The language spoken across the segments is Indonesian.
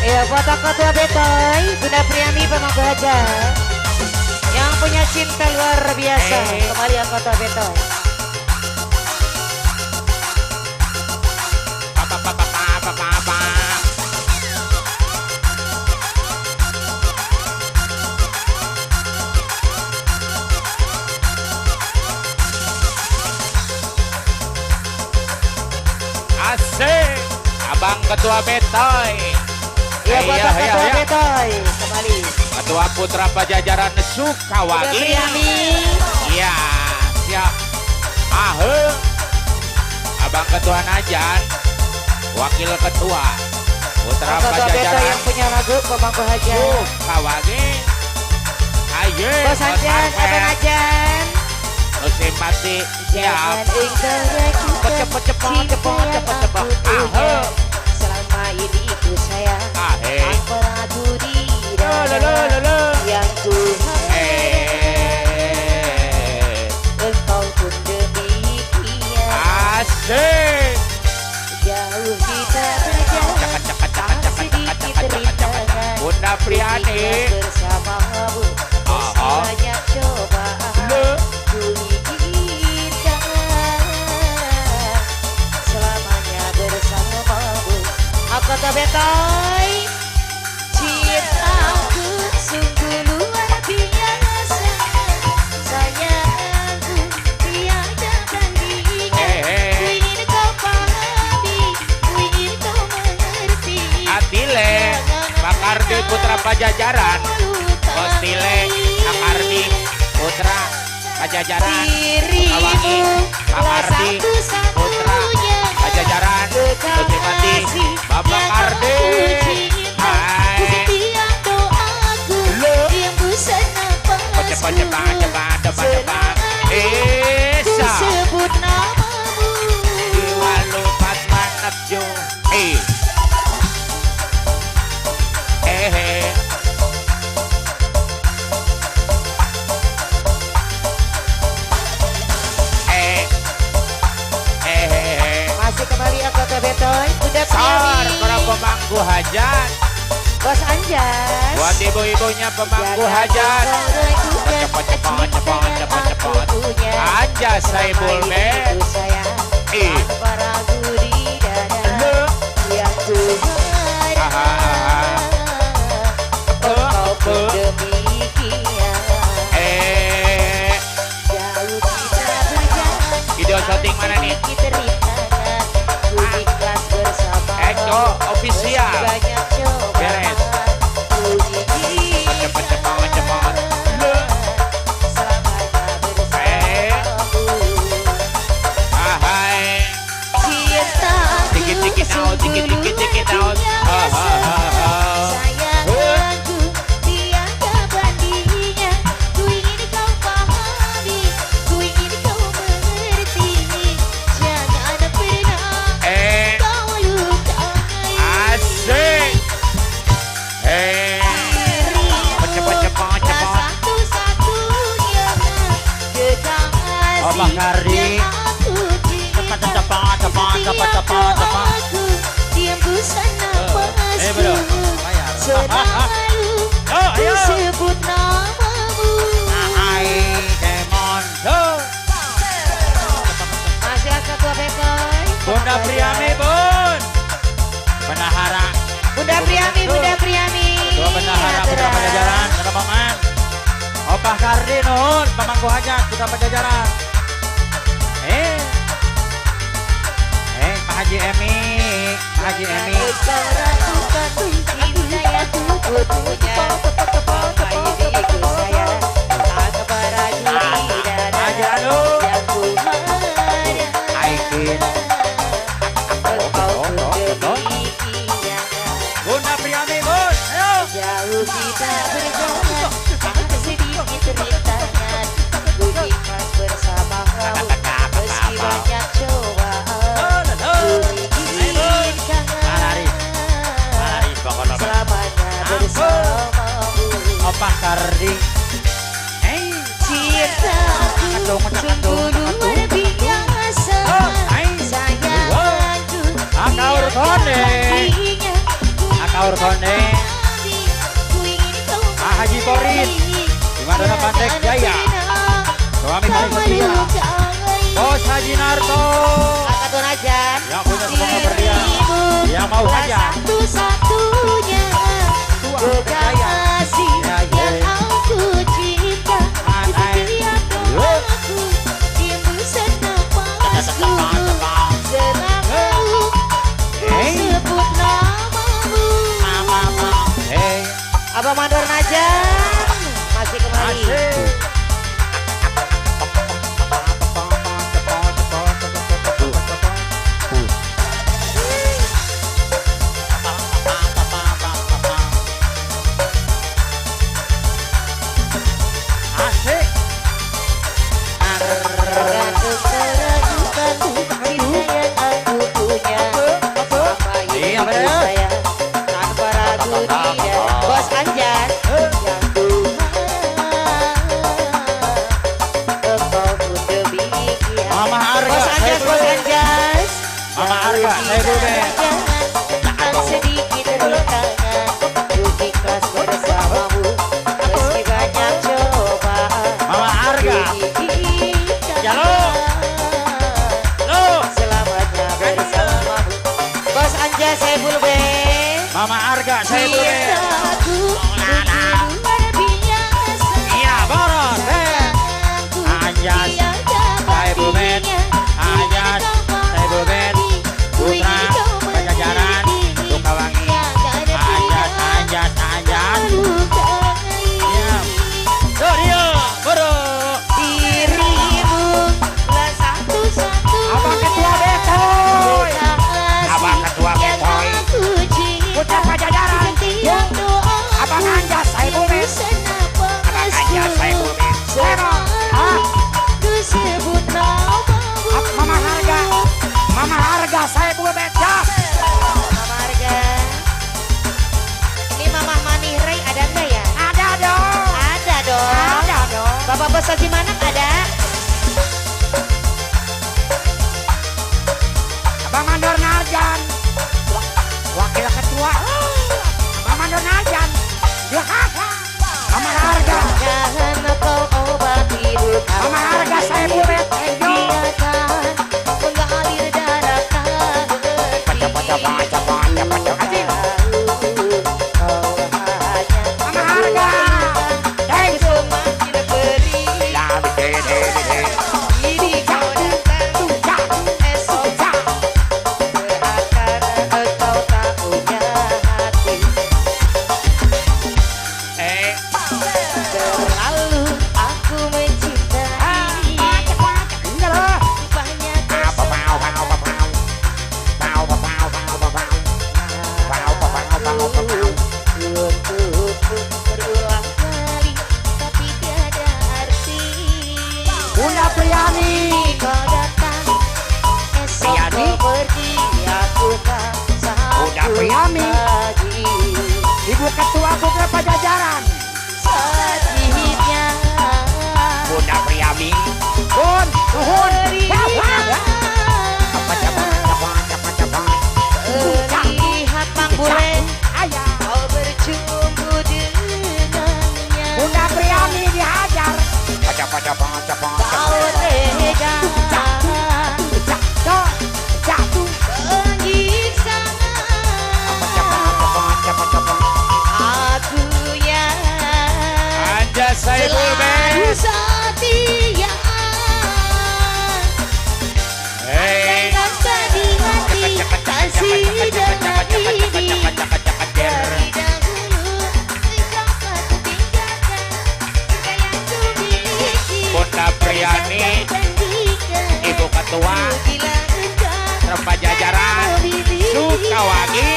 Ya buat ketua Betoy, Bunda Priami Pemangku Haja yang punya cinta luar biasa. Kembali yang ketua Betoy. Asik, Abang Ketua Betoy. Ya buat ketua Betoy, kembali. Ketua Putra Pajajaran Sukawati. Priami. Iya, siap. Abang Ketua Najan, Wakil Ketua Putra Ketua Betoy Pajajaran yang punya lagu Pemangku Haja. Sukawati. Ayo, Bos Anjan, Abang Anjan. lu simpati, siap. Cepet-cepet. Selama ini ku sayang, tak pernah ku dirada. Yang Tuhan, engkau pun demikian. Asik. Jauh kita berjalan, tak sedikit rintangan. Bunda Priani. Bersamamu, meski banyak cobaan. Ku izinkan selamanya bersamamu. Aku tak Betoy, cintaku sungguh luar biasa. Sayangku tiada tandingan. Ku ingin kau pahami, ku ingin kau mengerti. Atile, Bakardi Putra Pajajaran. Bos Tile, Bakardi Putra Pajajaran. Awangi, Bakardi Putra Pajajaran. Lusimati, Bapak Kardi. Hai. Cepat. Esa. Sebut namamu. Diwalupat manap jo. Masih kembali aku ke Betoy. Udah Sar, Priami. para pemangku hajat. Bos Anjas. Buat ibu-ibunya pemangku hajat. Cepat. Anjas Saibul Ben. Tanpa ragu di dada. Yang Tuhan, engkau pun demikian. Jauh kita berjalan, Video syuting mana nih? sedikit rintangan. Ku ikhlas bersama. Eko official. Banyak cobaan. Beres. Ku izinkan Cepat. selamanya bersamamu. Hai. Cintaku Dikit-dikit out, dikit-dikit out. Sayangku tiada bandingnya. Ku ingin kau pahami, ku ingin kau mengerti. Jangan pernah kau lukai Asik. Cepat. Satu-satunya kekasih Abang Kardi. yang aku cinta. Cepat. Aku diam busana bro. pasku. Selalu ku sebut namamu. Masih ketua Betoy. Bunda Priami, Bun. Bendahara. Bunda Priami. Ketua Bendahara Putra Pajajaran, Kota Paman. Opah Kardi Nuhun, pemangku hajat Putra Pajajaran. Pak Haji Emi. Kau ragukan cinta yang ku punya. Selama ini ku sayang, tak beragu di dada. Yang Tuhan, Aikin. engkau pun demikian. Bunda Priami, Bun. Ayo. Jauh kita berjalan, tak sedikit rintangan. Ku ikhlas bersamamu, meski banyak cobaan. Ku izinkan selamanya bersamamu. Opah Kardi. Cintaku sungguh luar biasa. Sayangku tiada tandingan. Kaur Konde, Haji Koris, di Madura Pandek Jaya, suami paling setia, Bos Haji Narto, Kakak Tunajan, yang punya semangat berlian, yang mau saja, satu-satunya kekasih yang aku cinta. Setiap doaku dia bersenapasku. Selama sebut namamu. Abang Mandor Najan masih kembali. Bos Anjas yang Mama Arga, Bos Anjas, Bos Anjas. Mama Arga, saya dulu. Jangan sedikit rintangan, ku ikhlas bersamamu meski banyak cobaan. Mama Arga, Jalo. Selamanya bersamamu. Bos Anjas, saya Bulbe. Mama Arga, saya dulu. Cintaku luar biasa. Iya, Boros. Anjas, saya Bulben. Anjas, saya Bulben. Putra, Pajajaran, Sukawangi. Anjas, Anjas, Anjas. Iya. Dorio, Boro. Dirimu lah satu-satunya Abang Ketua Bekoy. kekasih Abang Ketua yang Bekoy. aku cinta. Putra Pajajaran. Setiap doaku Abang Anjas, saya Bulben. Abang Anjas, saya Bulben. Selalu ku sebut namamu. Mama Harga. Mama Harga, saya Bulben. Jas. Mama Harga. Ini Mama Manihrai ada enggak ya? Ada dong. Ada dong. Ada dong. Bapak Bos Haji Manak ada? Abang Mandor Narjan. Wakil ketua. Abang Mandor Narjan. Ya. Mama Harga. Jangan kau obati luka. Mama Harga, saya Bulben. Enjo. Biarkan mengalir darah hati. Kau hanya Mama Harga. semakin beri. Ini kau datang esok seakan engkau tak punya hati. Terlalu aku mencintai. Banyak berulang kali, tapi tiada arti. Bunda Priani. Kau datang, esok Priani. kau pergi, aku tak Bunda sanggup Priani. lagi. Ibu Ketua Putra Pajajaran. Sakitnya Bunda Priami. Bun, nuhun. lihat Mang Bulen, Ayah. kau bercumbu dengannya. Bunda Priami dihajar. Kau tega Jatuh. menyiksa aku yang Anjas, saya selalu setia. Jangan sedih hati, kasih dengan ini. Dari dahulu engkau satu tinggalkan jika yang ku miliki. Bunda Priani, Bandingkan Ibu Ketua bila engkau Pajajaran, memiliki. Sukawangi.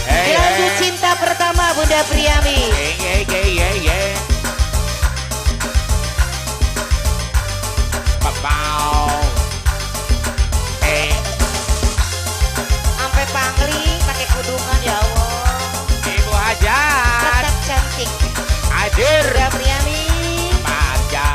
Lagu cinta pertama Bunda Priami. Sampai pangling pakai kudungan ya Allah. Ibu Hajar. Tetap cantik. Hadir. Bunda Priami. Maja.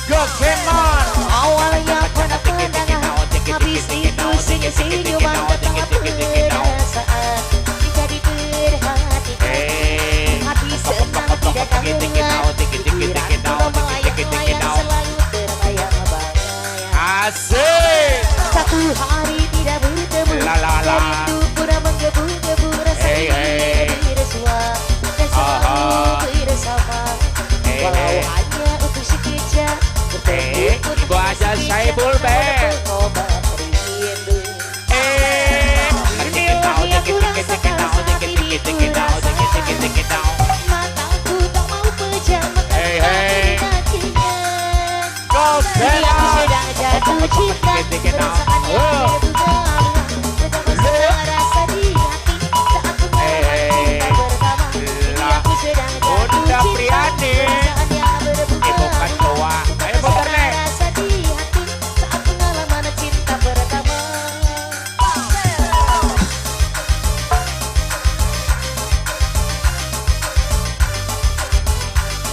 Go Kemon. Awalnya pada pandangan, habis itu senyum-senyuman betapa perasaan jika diperhatikan hati senang tidak kangen pikiran melayang-layang selalu terbayang-bayang Asik. satu hari tidak bertemu rindu pun menggebu-gebu rasa ingin bersua dan selalu bersama walau hanya untuk sekejap bertemu pun Ibu aja Saibul be. Mataku tak mau pejam hatinya Ini aku sedang jatuh cinta perasaan yang berbunga betapa rasa di hati saat mengalami cinta pertama Ini aku sedang jatuh cinta perasaan yang berbunga betapa rasa di hati saat pengalaman cinta pertama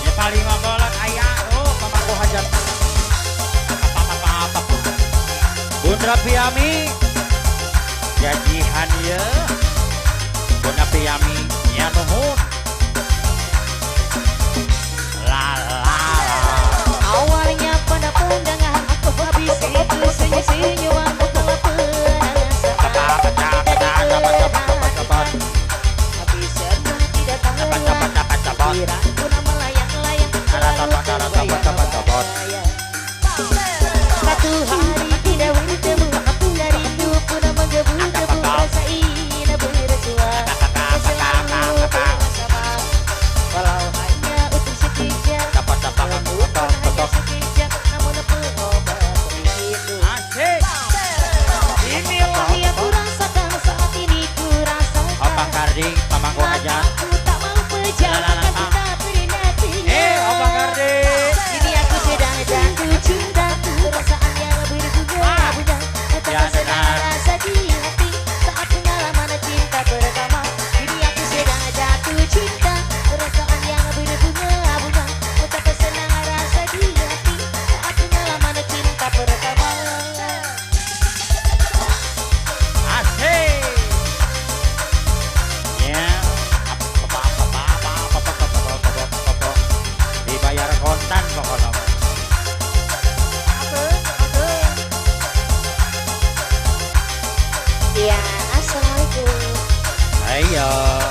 Ya paling ngomongin ayah, pemangku hajat. Apa-apa. Bunda Piami, jajihan ya. Bunda Piami, ya nuhun. La. Awalnya pada pandangan aku habis itu senyum-senyuman betapa perasaan habis senang tidak tahan pikiran pun melayang-layang selalu terbayang-bayang satu hari tidak bertemu dan rindu pun menggebu-gebu rasa ingin bersua dan selalu bersama walau hanya untuk sekejap melupakan hanya sekejap namun pengobat rindu Asik. inilah yang ku rasakan saat ini ku rasakan Opa Karding, pemangku hajat. Mataku tak mau pejam akan cinta perinatinya Opa Karding. Ini aku sedang jatuh cinta perasaan yang berbunga-bunga betapa senang rasa di hati saat pengalaman cinta pertama Ini aku sedang jatuh cinta perasaan yang berbunga-bunga betapa senang rasa di hati saat pengalaman cinta pertama Asik. Ya. Dibayar kontan pokoknya. Ya, assalamualaikum. Ayo.